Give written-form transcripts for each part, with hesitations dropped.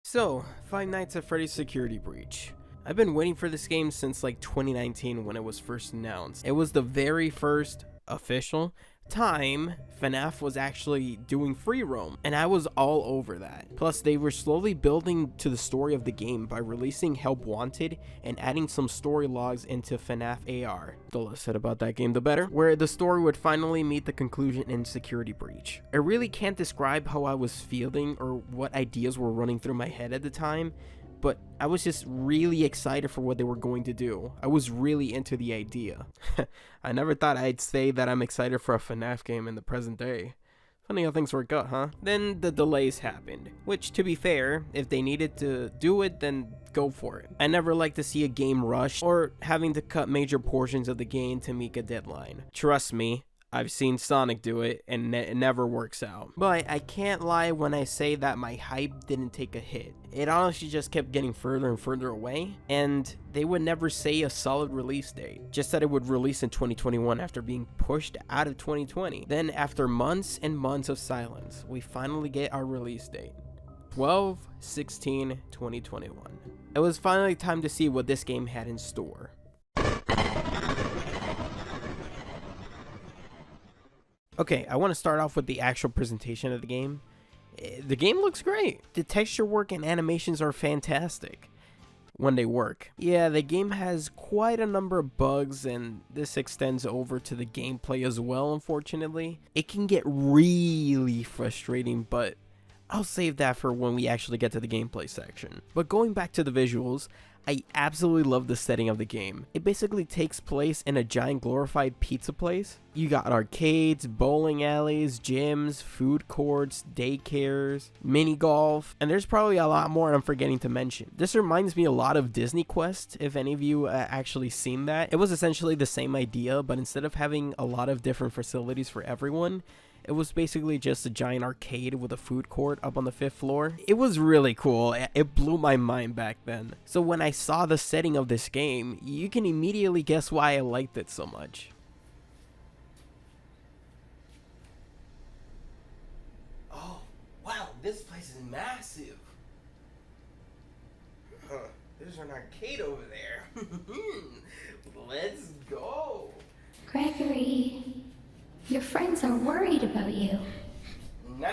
So, Five Nights at Freddy's Security Breach. I've been waiting for this game since like 2019 when it was first announced. It was the very first official time FNAF was actually doing free roam, and I was all over that. Plus, they were slowly building to the story of the game by releasing Help Wanted and adding some story logs into FNAF AR. The less said about that game, the better, where the story would finally meet the conclusion in Security Breach. I really can't describe how I was feeling or what ideas were running through my head at the time, but I was just really excited for what they were going to do. I was really into the idea. I never thought I'd say that I'm excited for a FNAF game in the present day. Funny how things work out, huh? Then the delays happened, which, to be fair, if they needed to do it, then go for it. I never like to see a game rushed or having to cut major portions of the game to meet a deadline. Trust me, I've seen Sonic do it, and it never works out. But I can't lie when I say that my hype didn't take a hit. It honestly just kept getting further and further away, and they would never say a solid release date. Just that it would release in 2021 after being pushed out of 2020. Then after months and months of silence, we finally get our release date. 12/16/2021. It was finally time to see what this game had in store. Okay, I want to start off with the actual presentation of the game. The game looks great. The texture work and animations are fantastic when they work. Yeah, the game has quite a number of bugs, and this extends over to the gameplay as well, unfortunately. It can get really frustrating, but I'll save that for when we actually get to the gameplay section. But going back to the visuals, I absolutely love the setting of the game. It basically takes place in a giant glorified pizza place. You got arcades, bowling alleys, gyms, food courts, daycares, mini golf, and there's probably a lot more I'm forgetting to mention. This reminds me a lot of Disney Quest, if any of you actually seen that. It was essentially the same idea, but instead of having a lot of different facilities for everyone, it was basically just a giant arcade with a food court up on the 5th floor. It was really cool. It blew my mind back then. So when I saw the setting of this game, you can immediately guess why I liked it so much. Oh, wow, this place is massive. There's an arcade over there. Let's go. Gregory, your friends are worried about you. No.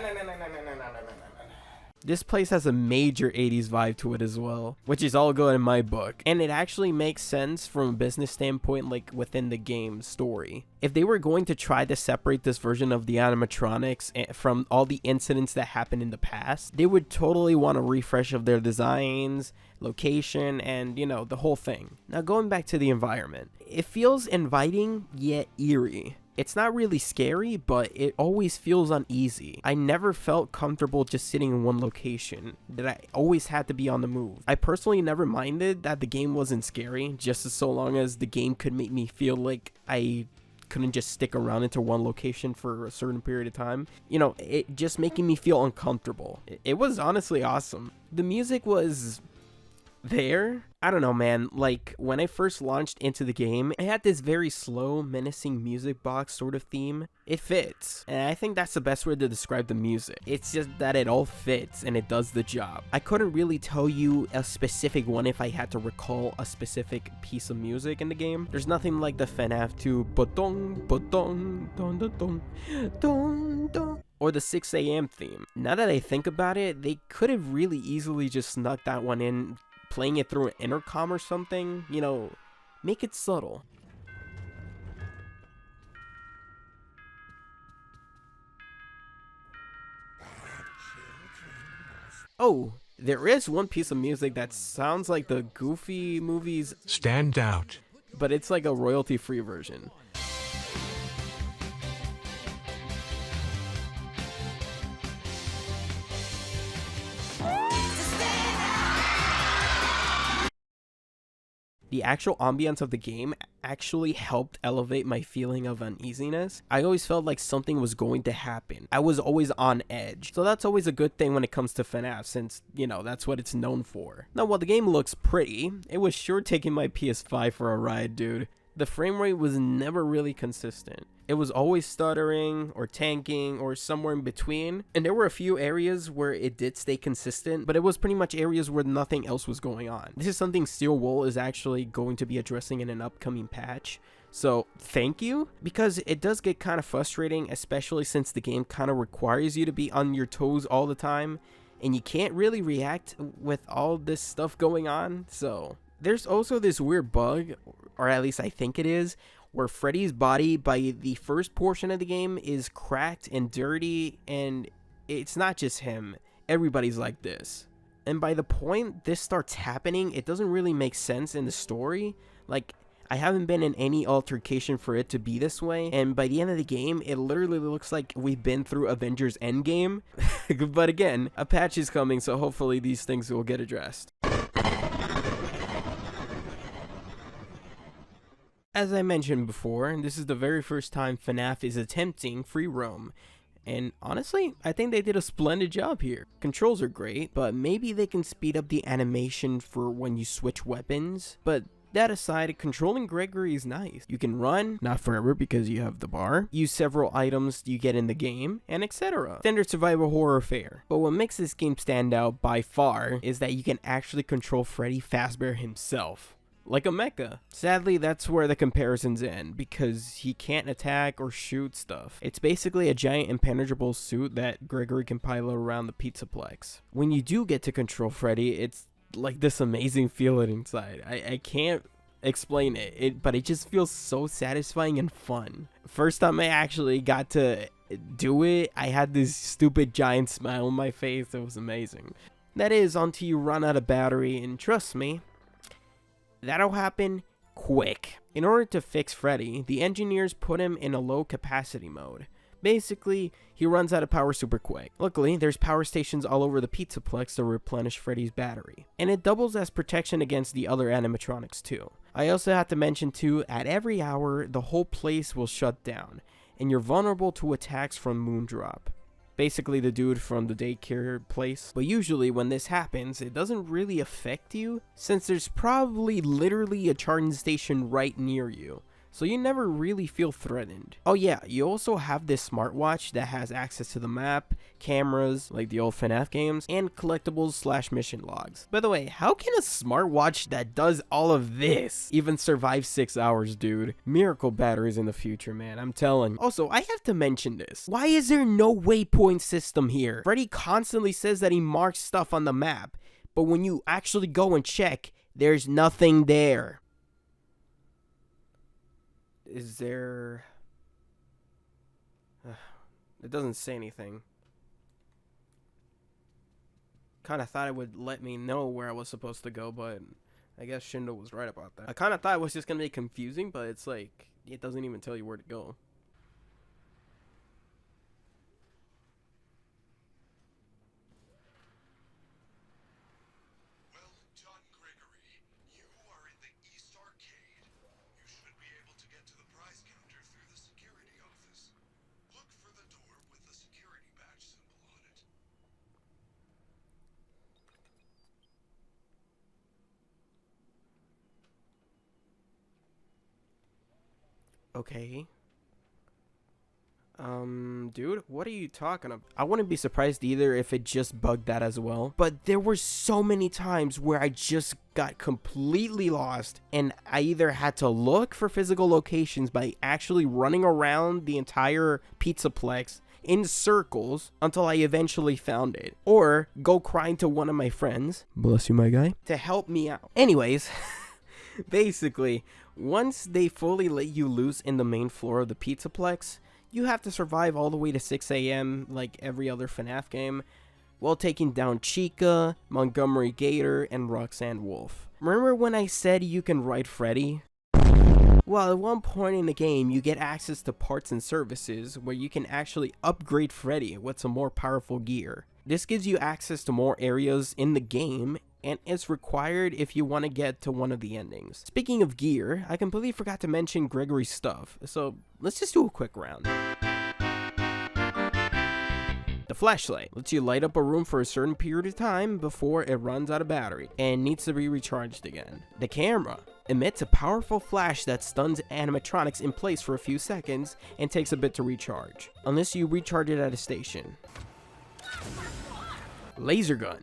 This place has a major 80s vibe to it as well, which is all good in my book. And it actually makes sense from a business standpoint, like within the game story. If they were going to try to separate this version of the animatronics from all the incidents that happened in the past, they would totally want a refresh of their designs, location, and, you know, the whole thing. Now going back to the environment, it feels inviting yet eerie. It's not really scary, but it always feels uneasy. I never felt comfortable just sitting in one location, that I always had to be on the move. I personally never minded that the game wasn't scary, just as so long as the game could make me feel like I couldn't just stick around into one location for a certain period of time. You know, it just making me feel uncomfortable. It was honestly awesome. The music was there. I don't know, man. Like, when I first launched into the game, I had this very slow, menacing music box sort of theme. It fits, and I think that's the best way to describe the music. It's just that it all fits and it does the job. I couldn't really tell you a specific one if I had to recall a specific piece of music in the game. There's nothing like the FNAF 2 ba-dong, ba-dong, dong, dong, dong, dong, dong, or the 6 a.m. theme. Now that I think about it, they could have really easily just snuck that one in, playing it through an intercom or something, you know, make it subtle. Oh, there is one piece of music that sounds like the Goofy movies Stand Out, but it's like a royalty-free version. The actual ambience of the game actually helped elevate my feeling of uneasiness. I always felt like something was going to happen. I was always on edge. So that's always a good thing when it comes to FNAF, since, you know, that's what it's known for. Now, while the game looks pretty, it was sure taking my PS5 for a ride, dude. The frame rate was never really consistent. It was always stuttering or tanking or somewhere in between. And there were a few areas where it did stay consistent, but it was pretty much areas where nothing else was going on. This is something Steel Wool is actually going to be addressing in an upcoming patch. So thank you, because it does get kind of frustrating, especially since the game kind of requires you to be on your toes all the time, and you can't really react with all this stuff going on. So there's also this weird bug, or at least I think it is, where Freddy's body by the first portion of the game is cracked and dirty, and it's not just him, everybody's like this. And by the point this starts happening, it doesn't really make sense in the story. Like, I haven't been in any altercation for it to be this way, and by the end of the game, it literally looks like we've been through Avengers Endgame. But again, a patch is coming, so hopefully these things will get addressed. As I mentioned before, this is the very first time FNAF is attempting free roam. And honestly, I think they did a splendid job here. Controls are great, but maybe they can speed up the animation for when you switch weapons. But that aside, controlling Gregory is nice. You can run, not forever because you have the bar, use several items you get in the game, and etc. Standard survival horror fare. But what makes this game stand out by far is that you can actually control Freddy Fazbear himself, like a mecha. Sadly, that's where the comparisons end, because he can't attack or shoot stuff. It's basically a giant impenetrable suit that Gregory can pilot around the Pizzaplex. When you do get to control Freddy, it's like this amazing feeling inside. I can't explain it, but it just feels so satisfying and fun. First time I actually got to do it, I had this stupid giant smile on my face. It was amazing. That is, until you run out of battery, and trust me, that'll happen quick. In order to fix Freddy, the engineers put him in a low capacity mode. Basically, he runs out of power super quick. Luckily, there's power stations all over the Pizzaplex to replenish Freddy's battery. And it doubles as protection against the other animatronics too. I also have to mention too, at every hour, the whole place will shut down, and you're vulnerable to attacks from Moondrop. Basically the dude from the daycare place. But usually when this happens, it doesn't really affect you, since there's probably literally a charging station right near you, so you never really feel threatened. Oh yeah, you also have this smartwatch that has access to the map, cameras, like the old FNAF games, and collectibles / mission logs. By the way, how can a smartwatch that does all of this even survive 6 hours, dude? Miracle batteries in the future, man, I'm telling. Also, I have to mention this. Why is there no waypoint system here? Freddy constantly says that he marks stuff on the map, but when you actually go and check, there's nothing there. Is there... it doesn't say anything. Kind of thought it would let me know where I was supposed to go, but I guess Shindo was right about that. I kind of thought it was just going to be confusing, but it's like, it doesn't even tell you where to go. Okay. Dude, what are you talking about? I wouldn't be surprised either if it just bugged that as well. But there were so many times where I just got completely lost, and I either had to look for physical locations by actually running around the entire Pizzaplex in circles until I eventually found it, or go crying to one of my friends, bless you my guy, to help me out. Anyways, basically, once they fully let you loose in the main floor of the Pizzaplex, you have to survive all the way to 6 AM like every other FNAF game, while taking down Chica, Montgomery Gator, and Roxanne Wolf. Remember when I said you can ride Freddy? Well, at one point in the game, you get access to parts and services where you can actually upgrade Freddy with some more powerful gear. This gives you access to more areas in the game, and it's required if you want to get to one of the endings. Speaking of gear, I completely forgot to mention Gregory's stuff, so let's just do a quick round. The flashlight lets you light up a room for a certain period of time before it runs out of battery and needs to be recharged again. The camera emits a powerful flash that stuns animatronics in place for a few seconds and takes a bit to recharge, unless you recharge it at a station. Laser gun.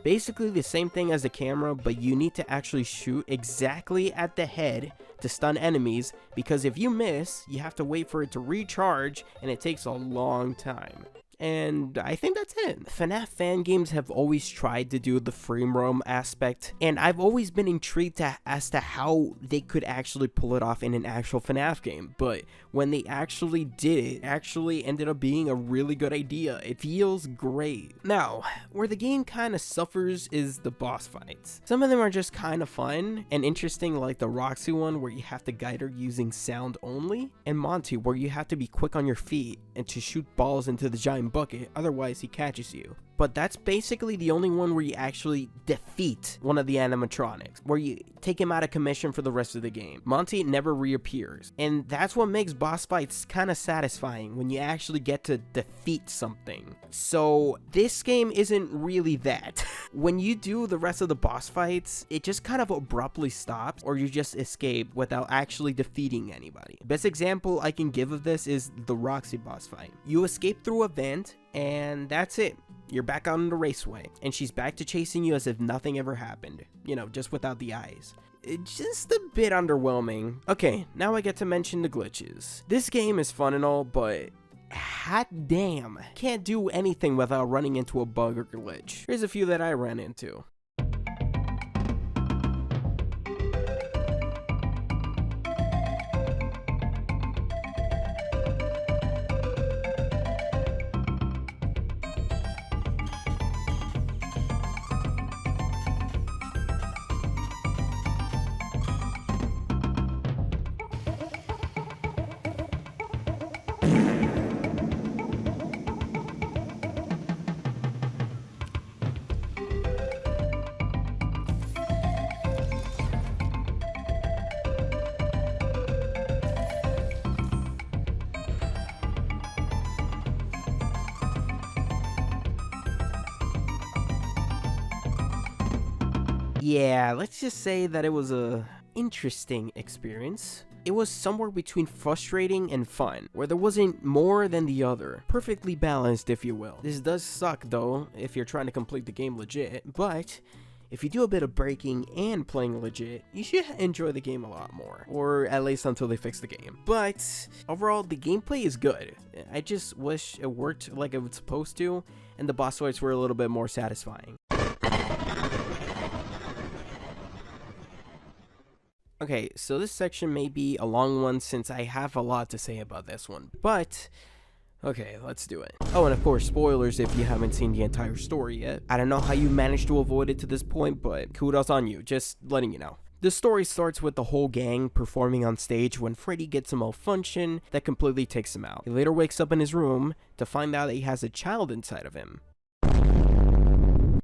Basically the same thing as the camera, but you need to actually shoot exactly at the head to stun enemies, because if you miss, you have to wait for it to recharge, and it takes a long time. And I think that's it. FNAF fan games have always tried to do the free roam aspect, and I've always been intrigued as to how they could actually pull it off in an actual FNAF game. But when they actually did it, actually ended up being a really good idea. It feels great. Now, where the game kind of suffers is the boss fights. Some of them are just kind of fun and interesting, like the Roxy one where you have to guide her using sound only, and Monty where you have to be quick on your feet and to shoot balls into the giant bucket, otherwise he catches you. But that's basically the only one where you actually defeat one of the animatronics, where you take him out of commission for the rest of the game. Monty never reappears, and that's what makes boss fights kind of satisfying, when you actually get to defeat something. So this game isn't really that. When you do the rest of the boss fights, it just kind of abruptly stops, or you just escape without actually defeating anybody. Best example I can give of this is the Roxy boss fight. You escape through a vent, and that's it. You're back out on the raceway, and she's back to chasing you as if nothing ever happened. You know, just without the eyes. It's just a bit underwhelming. Okay, now I get to mention the glitches. This game is fun and all, but hot damn, can't do anything without running into a bug or glitch. Here's a few that I ran into. Yeah, let's just say that it was a interesting experience. It was somewhere between frustrating and fun, where there wasn't more than the other. Perfectly balanced, if you will. This does suck though, if you're trying to complete the game legit, but if you do a bit of breaking and playing legit, you should enjoy the game a lot more. Or at least until they fix the game. But overall, the gameplay is good. I just wish it worked like it was supposed to, and the boss fights were a little bit more satisfying. Okay, so this section may be a long one since I have a lot to say about this one, but okay, let's do it. Oh, and of course, spoilers if you haven't seen the entire story yet. I don't know how you managed to avoid it to this point, but kudos on you, just letting you know. The story starts with the whole gang performing on stage when Freddy gets a malfunction that completely takes him out. He later wakes up in his room to find out that he has a child inside of him.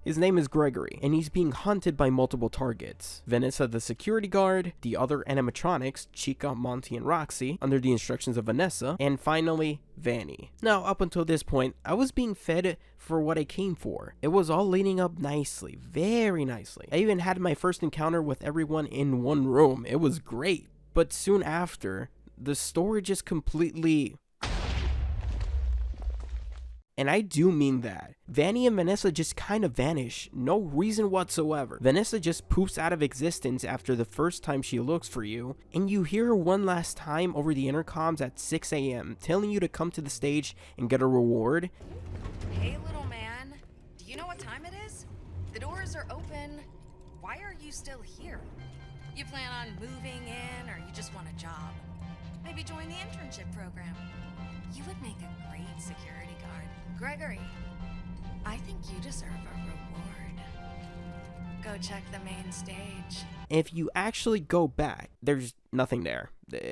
His name is Gregory, and he's being hunted by multiple targets. Vanessa the security guard, the other animatronics, Chica, Monty, and Roxy, under the instructions of Vanessa, and finally, Vanny. Now, up until this point, I was being fed for what I came for. It was all leading up nicely, very nicely. I even had my first encounter with everyone in one room. It was great. But soon after, the story just completely... And I do mean that. Vanny and Vanessa just kind of vanish. No reason whatsoever. Vanessa just poofs out of existence after the first time she looks for you, and you hear her one last time over the intercoms at 6 a.m. telling you to come to the stage and get a reward. Hey little man, do you know what time it is? The doors are open. Why are you still here? You plan on moving in, or you just want a job? Maybe join the internship program. You would make a great security guard. Gregory, I think you deserve a reward. Go check the main stage. If you actually go back, there's nothing there.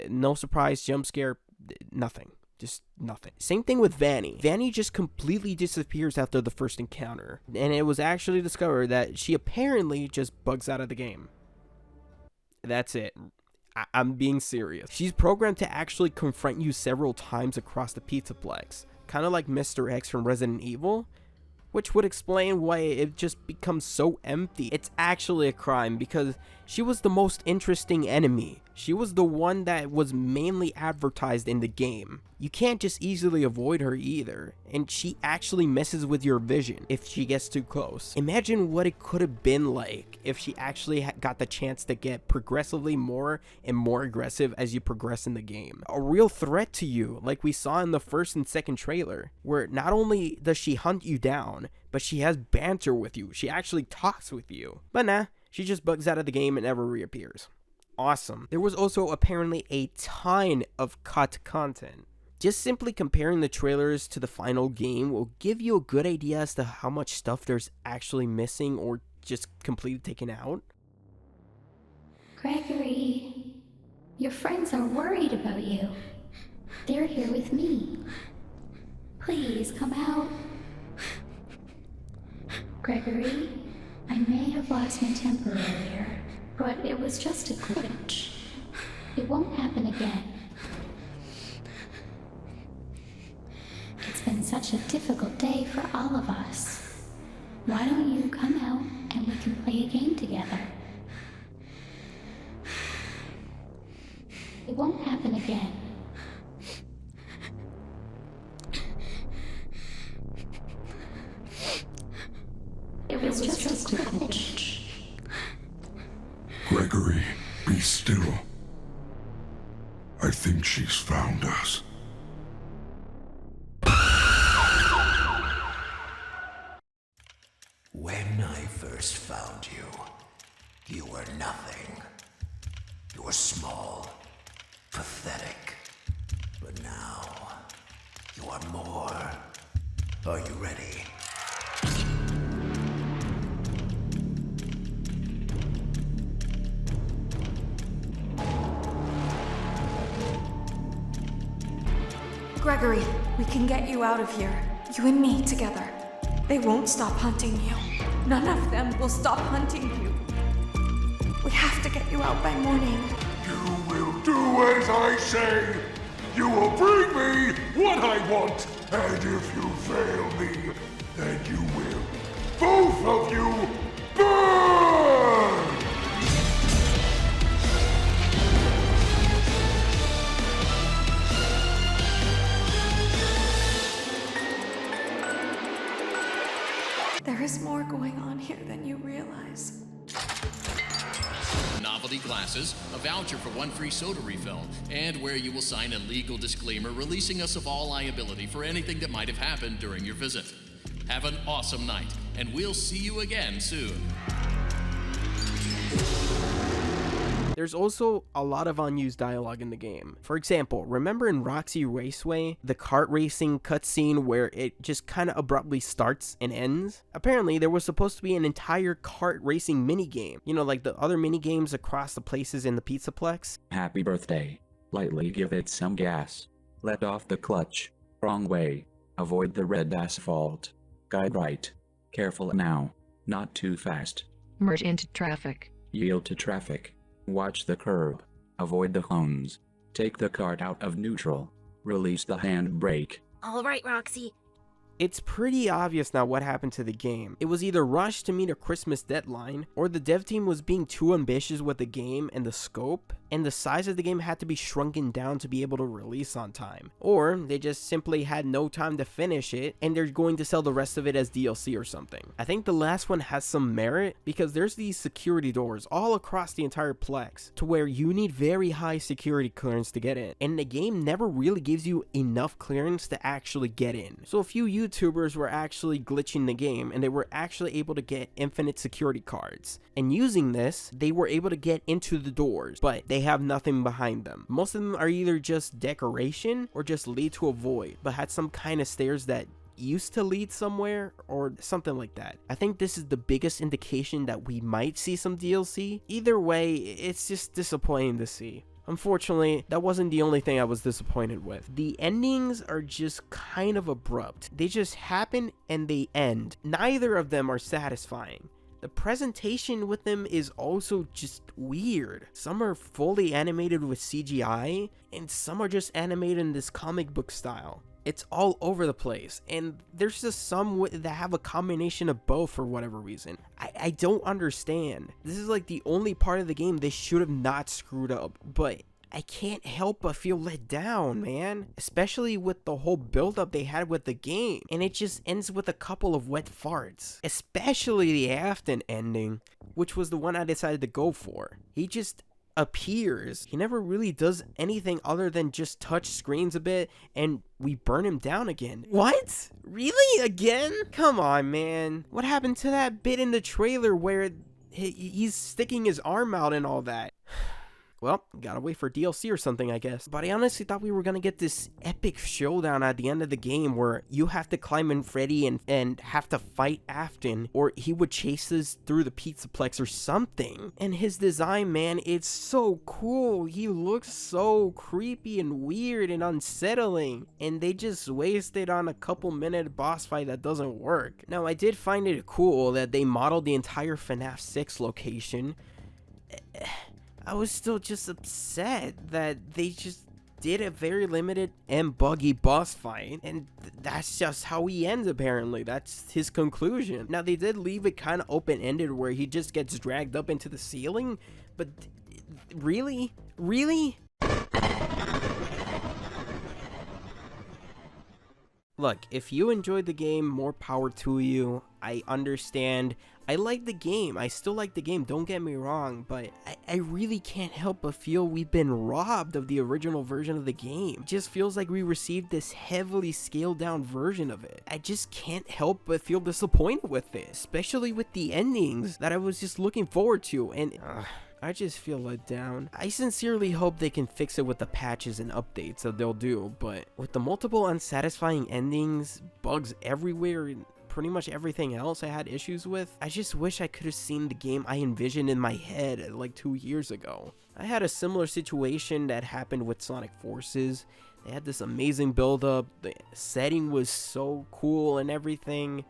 No surprise, jump scare, nothing. Just nothing. Same thing with Vanny. Vanny just completely disappears after the first encounter, and it was actually discovered that she apparently just bugs out of the game. That's it. I'm being serious. She's programmed to actually confront you several times across the Pizzaplex, kind of like Mr. X from Resident Evil, which would explain why it just becomes so empty. It's actually a crime because she was the most interesting enemy. She was the one that was mainly advertised in the game. You can't just easily avoid her either, and she actually messes with your vision if she gets too close. Imagine what it could have been like if she actually got the chance to get progressively more and more aggressive as you progress in the game. A real threat to you, like we saw in the first and second trailer, where not only does she hunt you down, but she has banter with you. She actually talks with you. But nah, she just bugs out of the game and never reappears. Awesome. There was also apparently a ton of cut content. Just simply comparing the trailers to the final game will give you a good idea as to how much stuff there's actually missing or just completely taken out. Gregory, your friends are worried about you. They're here with me. Please come out. Gregory, I may have lost my temper earlier, but it was just a glitch. It won't happen again. It's been such a difficult day for all of us. Why don't you come out and we can play a game together? It won't happen again. It was just a glitch. Gregory, be still. I think she's found us. When I first found you, you were nothing. You were small, pathetic. But now, you are more. Are you ready? Gregory, we can get you out of here. You and me together. They won't stop hunting you. None of them will stop hunting you. We have to get you out by morning. You will do as I say. You will bring me what I want. And if you fail me, then you will, both of you, burn! There is more going on here than you realize. Novelty glasses, a voucher for one free soda refill, and where you will sign a legal disclaimer releasing us of all liability for anything that might have happened during your visit. Have an awesome night, and we'll see you again soon. There's also a lot of unused dialogue in the game. For example, remember in Roxy Raceway, the kart racing cutscene where it just kind of abruptly starts and ends? Apparently, there was supposed to be an entire kart racing minigame. You know, like the other minigames across the places in the Pizzaplex. Happy birthday. Lightly give it some gas. Let off the clutch. Wrong way. Avoid the red asphalt. Guide right. Careful now. Not too fast. Merge into traffic. Yield to traffic. Watch the curb. Avoid the cones. Take the cart out of neutral. Release the handbrake. All right, Roxy. It's pretty obvious now what happened to the game. It was either rushed to meet a Christmas deadline, or the dev team was being too ambitious with the game and the scope, and the size of the game had to be shrunken down to be able to release on time. Or they just simply had no time to finish it, and they're going to sell the rest of it as DLC or something. I think the last one has some merit, because there's these security doors all across the entire Plex, to where you need very high security clearance to get in, and the game never really gives you enough clearance to actually get in. So a few YouTubers were actually glitching the game, and they were actually able to get infinite security cards, and using this, they were able to get into the doors, but they have nothing behind them. Most of them are either just decoration or just lead to a void, but had some kind of stairs that used to lead somewhere or something like that. I think this is the biggest indication that we might see some DLC. Either way, it's just disappointing to see. Unfortunately, that wasn't the only thing I was disappointed with. The endings are just kind of abrupt. They just happen and they end. Neither of them are satisfying. The presentation with them is also just weird. Some are fully animated with CGI, and some are just animated in this comic book style. It's all over the place, and there's just some that have a combination of both for whatever reason. I don't understand. This is like the only part of the game they should have not screwed up, but I can't help but feel let down, man. Especially with the whole build-up they had with the game, and it just ends with a couple of wet farts. Especially the Afton ending, which was the one I decided to go for. He just appears. He never really does anything other than just touch screens a bit and we burn him down again. What? Really? Again? Come on, man. What happened to that bit in the trailer where he's sticking his arm out and all that? Well, gotta wait for DLC or something, I guess. But I honestly thought we were gonna get this epic showdown at the end of the game where you have to climb in Freddy and have to fight Afton, or he would chase us through the Pizzaplex or something. And his design, man, it's so cool. He looks so creepy and weird and unsettling. And they just wasted on a couple-minute boss fight that doesn't work. Now, I did find it cool that they modeled the entire FNAF 6 location. I was still just upset that they just did a very limited and buggy boss fight, and that's just how he ends apparently. That's his conclusion. Now, they did leave it kind of open-ended where he just gets dragged up into the ceiling, but really? Really? Look, if you enjoyed the game, more power to you. I understand. I like the game. I still like the game, don't get me wrong, but I really can't help but feel we've been robbed of the original version of the game. It just feels like we received this heavily scaled down version of it. I just can't help but feel disappointed with it, especially with the endings that I was just looking forward to, and I just feel let down. I sincerely hope they can fix it with the patches and updates that they'll do, but with the multiple unsatisfying endings, bugs everywhere, and pretty much everything else I had issues with, I just wish I could have seen the game I envisioned in my head like 2 years ago. I had a similar situation that happened with Sonic Forces. They had this amazing build up, the setting was so cool and everything,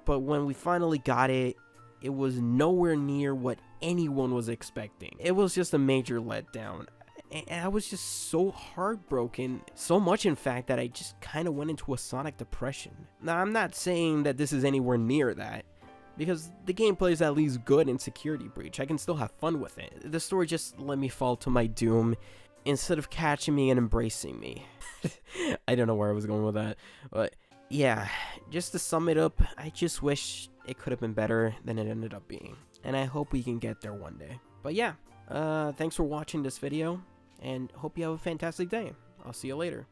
but when we finally got it, it was nowhere near what anyone was expecting. It was just a major letdown. And I was just so heartbroken, so much in fact that I just kind of went into a Sonic depression. Now, I'm not saying that this is anywhere near that, because the gameplay is at least good in Security Breach. I can still have fun with it. The story just let me fall to my doom instead of catching me and embracing me. I don't know where I was going with that, but yeah, just to sum it up, I just wish it could have been better than it ended up being. And I hope we can get there one day. But yeah, thanks for watching this video, and hope you have a fantastic day. I'll see you later.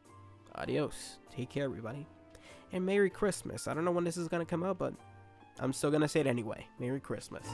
Adios. Take care, everybody. And Merry Christmas. I don't know when this is going to come out, but I'm still going to say it anyway. Merry Christmas.